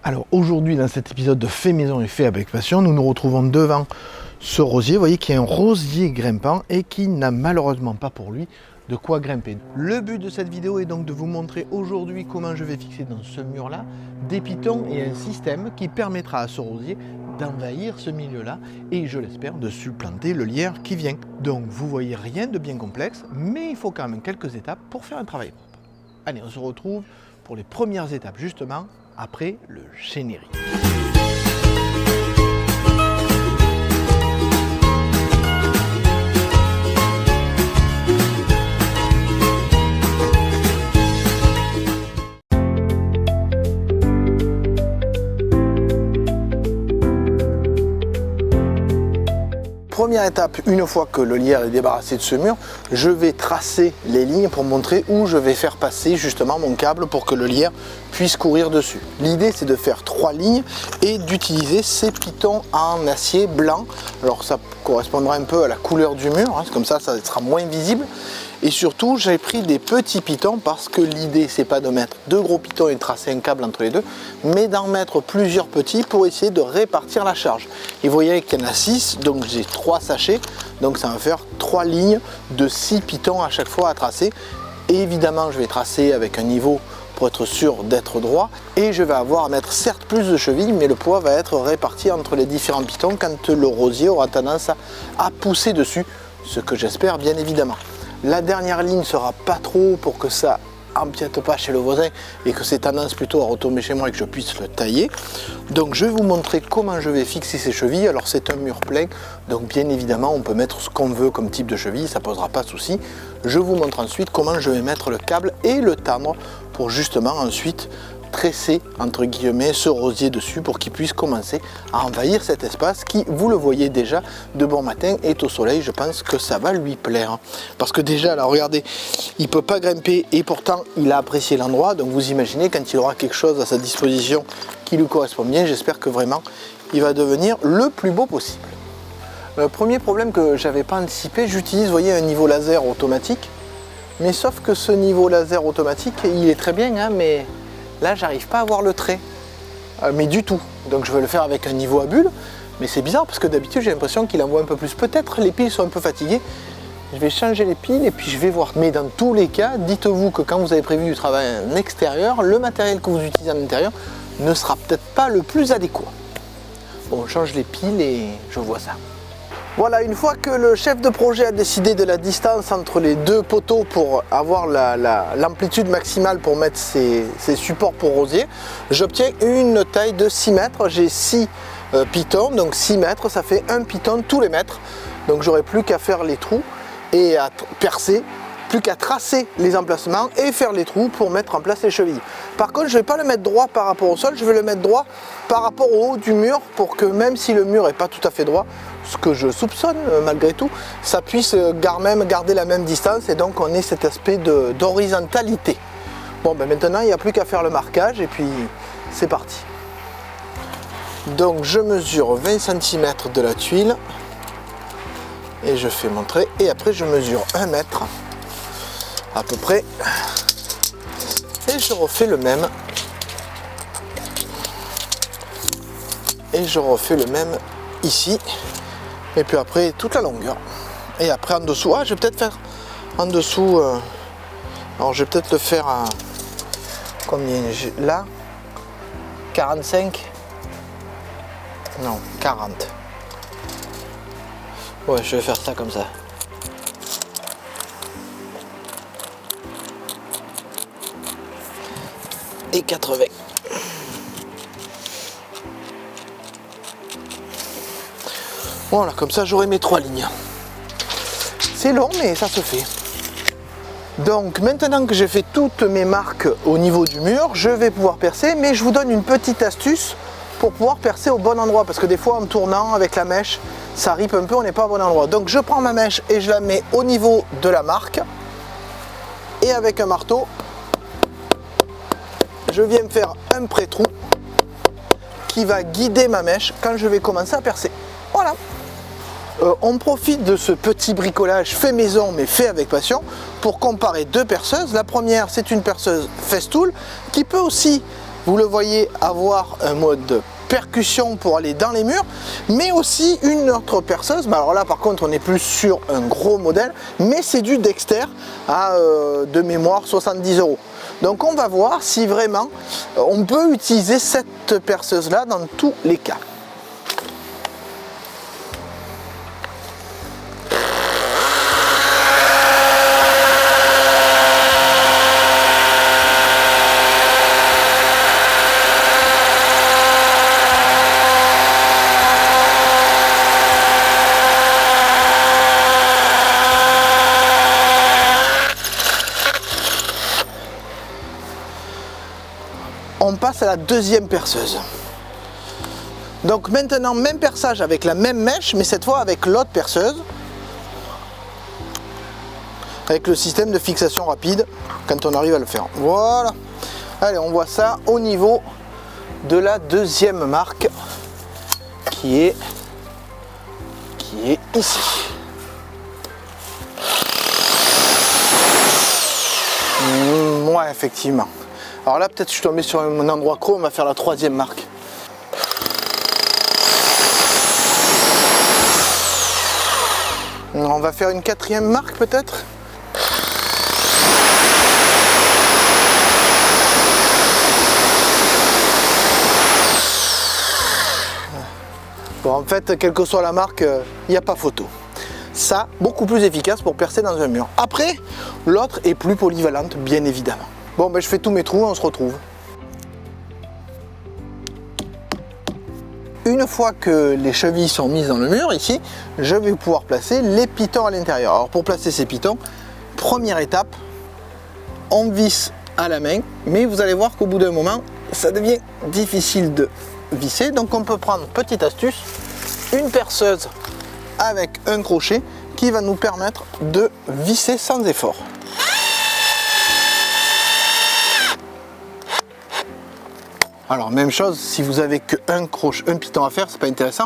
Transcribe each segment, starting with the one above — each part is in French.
Alors aujourd'hui dans cet épisode de Fait Maison et Fait avec Passion, nous nous retrouvons devant ce rosier, vous voyez qui est un rosier grimpant et qui n'a malheureusement pas pour lui de quoi grimper. Le but de cette vidéo est donc de vous montrer aujourd'hui comment je vais fixer dans ce mur là des pitons et un système qui permettra à ce rosier d'envahir ce milieu là et je l'espère de supplanter le lierre qui vient. Donc vous voyez rien de bien complexe, mais il faut quand même quelques étapes pour faire un travail propre. Allez, on se retrouve pour les premières étapes justement après le générique. Première étape, une fois que le lierre est débarrassé de ce mur, je vais tracer les lignes pour montrer où je vais faire passer justement mon câble pour que le lierre puisse courir dessus. L'idée c'est de faire 3 lignes et d'utiliser ces pitons en acier blanc. Alors ça correspondra un peu à la couleur du mur, hein, comme ça sera moins visible. Et surtout j'ai pris des petits pitons parce que l'idée c'est pas de mettre 2 gros pitons et de tracer un câble entre les deux, mais d'en mettre plusieurs petits pour essayer de répartir la charge. Et vous voyez qu'il y en a 6, donc j'ai 3 sachets, donc ça va faire 3 lignes de 6 pitons à chaque fois à tracer. Et évidemment je vais tracer avec un niveau pour être sûr d'être droit, et je vais avoir à mettre certes plus de chevilles, mais le poids va être réparti entre les différents pitons quand le rosier aura tendance à pousser dessus, ce que j'espère bien évidemment. La dernière ligne sera pas trop pour que ça empiète pas chez le voisin et que c'est tendance plutôt à retomber chez moi et que je puisse le tailler. Donc je vais vous montrer comment je vais fixer ces chevilles. Alors c'est un mur plein, donc bien évidemment on peut mettre ce qu'on veut comme type de cheville, ça posera pas de souci. Je vous montre ensuite comment je vais mettre le câble et le tendre pour justement ensuite tresser entre guillemets ce rosier dessus pour qu'il puisse commencer à envahir cet espace qui, vous le voyez déjà de bon matin, est au soleil. Je pense que ça va lui plaire parce que déjà là regardez, il peut pas grimper et pourtant il a apprécié l'endroit. Donc vous imaginez quand il aura quelque chose à sa disposition qui lui correspond bien, j'espère que vraiment il va devenir le plus beau possible. Le premier problème que j'avais pas anticipé, j'utilise, vous voyez, un niveau laser automatique, mais sauf que ce niveau laser automatique il est très bien hein, mais là, j'arrive pas à voir le trait, mais du tout. Donc je vais le faire avec un niveau à bulle, mais c'est bizarre parce que d'habitude j'ai l'impression qu'il envoie un peu plus. Peut-être les piles sont un peu fatiguées. Je vais changer les piles et puis je vais voir. Mais dans tous les cas, dites-vous que quand vous avez prévu du travail en extérieur, le matériel que vous utilisez en intérieur ne sera peut-être pas le plus adéquat. Bon, on change les piles et je vois ça. Voilà, une fois que le chef de projet a décidé de la distance entre les deux poteaux pour avoir l'amplitude maximale pour mettre ces supports pour rosier, j'obtiens une taille de 6 mètres. J'ai 6 pitons, donc 6 mètres, ça fait un piton tous les mètres. Donc j'aurai plus qu'à faire les trous et à percer, plus qu'à tracer les emplacements et faire les trous pour mettre en place les chevilles. Par contre, je ne vais pas le mettre droit par rapport au sol, je vais le mettre droit par rapport au haut du mur pour que même si le mur n'est pas tout à fait droit, ce que je soupçonne malgré tout, ça puisse même garder la même distance et donc on ait cet aspect d'horizontalité. Bon, ben maintenant il n'y a plus qu'à faire le marquage et puis c'est parti. Donc je mesure 20 cm de la tuile et je fais mon trait et après je mesure 1 mètre à peu près et je refais le même et je refais le même ici et puis après toute la longueur et après en dessous, je vais peut-être faire en dessous alors je vais peut-être le faire à combien là 45 non 40 ouais, je vais faire ça comme ça. Et 80. Voilà, comme ça j'aurai mes 3 lignes. C'est long mais ça se fait. Donc maintenant que j'ai fait toutes mes marques au niveau du mur, je vais pouvoir percer, mais je vous donne une petite astuce pour pouvoir percer au bon endroit parce que des fois en tournant avec la mèche, ça ripe un peu, on n'est pas au bon endroit. Donc je prends ma mèche et je la mets au niveau de la marque et avec un marteau, je viens me faire un pré-trou qui va guider ma mèche quand je vais commencer à percer. Voilà. On profite de ce petit bricolage fait maison mais fait avec passion pour comparer deux perceuses. La première, c'est une perceuse Festool qui peut aussi vous le voyez avoir un mode percussion pour aller dans les murs, mais aussi une autre perceuse. Mais alors là par contre on est plus sur un gros modèle, mais c'est du Dexter à de mémoire 70 €. Donc on va voir si vraiment on peut utiliser cette perceuse là dans tous les cas. On passe à la deuxième perceuse. Donc maintenant, même perçage avec la même mèche, mais cette fois avec l'autre perceuse. Avec le système de fixation rapide, quand on arrive à le faire. Voilà. Allez, on voit ça au niveau de la deuxième marque, qui est ici. Ouais, effectivement. Alors là, peut-être je suis tombé sur un endroit creux, on va faire la troisième marque. On va faire une quatrième marque peut-être. Bon, en fait, quelle que soit la marque, il n'y a pas photo. Ça, beaucoup plus efficace pour percer dans un mur. Après, l'autre est plus polyvalente, bien évidemment. Bon, ben, je fais tous mes trous, on se retrouve. Une fois que les chevilles sont mises dans le mur, ici, je vais pouvoir placer les pitons à l'intérieur. Alors pour placer ces pitons, première étape, on visse à la main, mais vous allez voir qu'au bout d'un moment, ça devient difficile de visser. Donc on peut prendre, petite astuce, une perceuse avec un crochet qui va nous permettre de visser sans effort. Alors même chose, si vous avez qu'un piton à faire, c'est pas intéressant.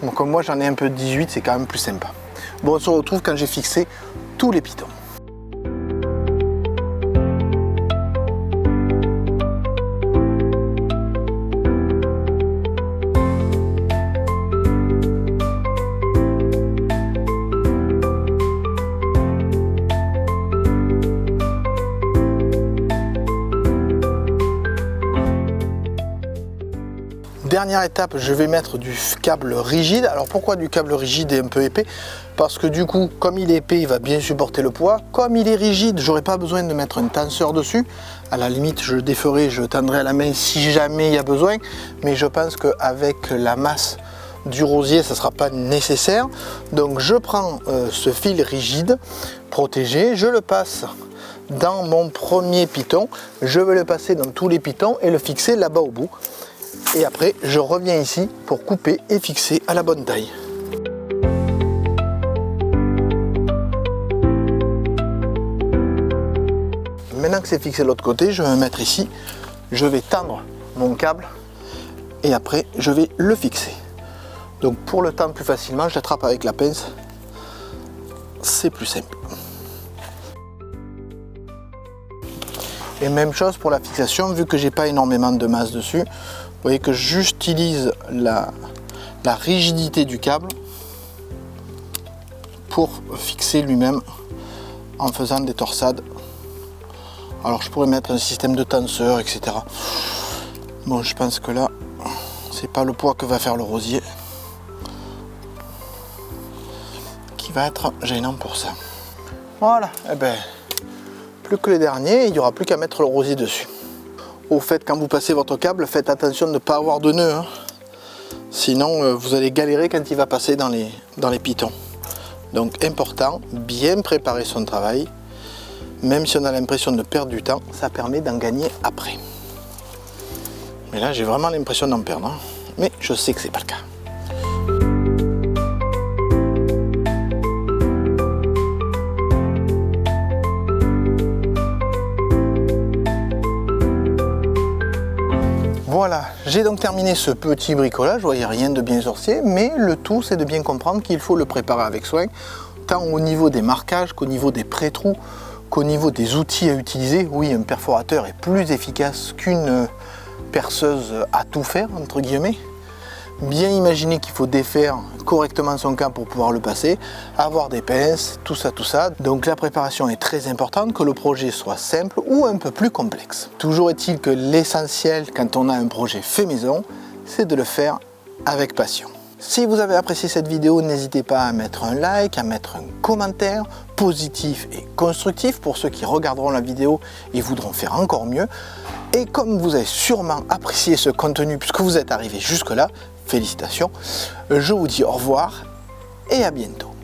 Donc comme moi j'en ai un peu de 18, c'est quand même plus sympa. Bon, on se retrouve quand j'ai fixé tous les pitons. Dernière étape, je vais mettre du câble rigide. Alors pourquoi du câble rigide et un peu épais? Parce que du coup, comme il est épais, il va bien supporter le poids. Comme il est rigide, j'aurai pas besoin de mettre un tenseur dessus. À la limite, je le déferai, je tendrai à la main si jamais il y a besoin. Mais je pense qu'avec la masse du rosier, ça ne sera pas nécessaire. Donc je prends ce fil rigide, protégé, je le passe dans mon premier piton. Je vais le passer dans tous les pitons et le fixer là-bas au bout. Et après, je reviens ici pour couper et fixer à la bonne taille. Maintenant que c'est fixé de l'autre côté, je vais me mettre ici. Je vais tendre mon câble et après, je vais le fixer. Donc pour le tendre plus facilement, je l'attrape avec la pince. C'est plus simple. Et même chose pour la fixation, vu que j'ai pas énormément de masse dessus. Vous voyez que j'utilise la rigidité du câble pour fixer lui-même en faisant des torsades. Alors je pourrais mettre un système de tenseur, etc. Bon, je pense que là, c'est pas le poids que va faire le rosier qui va être gênant pour ça. Voilà, et ben, plus que les derniers, il n'y aura plus qu'à mettre le rosier dessus. Au fait, quand vous passez votre câble, faites attention de ne pas avoir de nœud, hein. Sinon vous allez galérer quand il va passer dans les pitons. Donc important, bien préparer son travail. Même si on a l'impression de perdre du temps, ça permet d'en gagner après. Mais là j'ai vraiment l'impression d'en perdre, hein. Mais je sais que c'est pas le cas. Voilà, j'ai donc terminé ce petit bricolage, vous voyez, rien de bien sorcier, mais le tout c'est de bien comprendre qu'il faut le préparer avec soin, tant au niveau des marquages qu'au niveau des pré-trous, qu'au niveau des outils à utiliser. Oui, un perforateur est plus efficace qu'une perceuse à tout faire, entre guillemets. Bien imaginer qu'il faut défaire correctement son câble pour pouvoir le passer, avoir des pinces, tout ça. Donc la préparation est très importante, que le projet soit simple ou un peu plus complexe. Toujours est-il que l'essentiel quand on a un projet fait maison, c'est de le faire avec passion. Si vous avez apprécié cette vidéo, n'hésitez pas à mettre un like, à mettre un commentaire positif et constructif pour ceux qui regarderont la vidéo et voudront faire encore mieux. Et comme vous avez sûrement apprécié ce contenu puisque vous êtes arrivé jusque là, félicitations, je vous dis au revoir et à bientôt.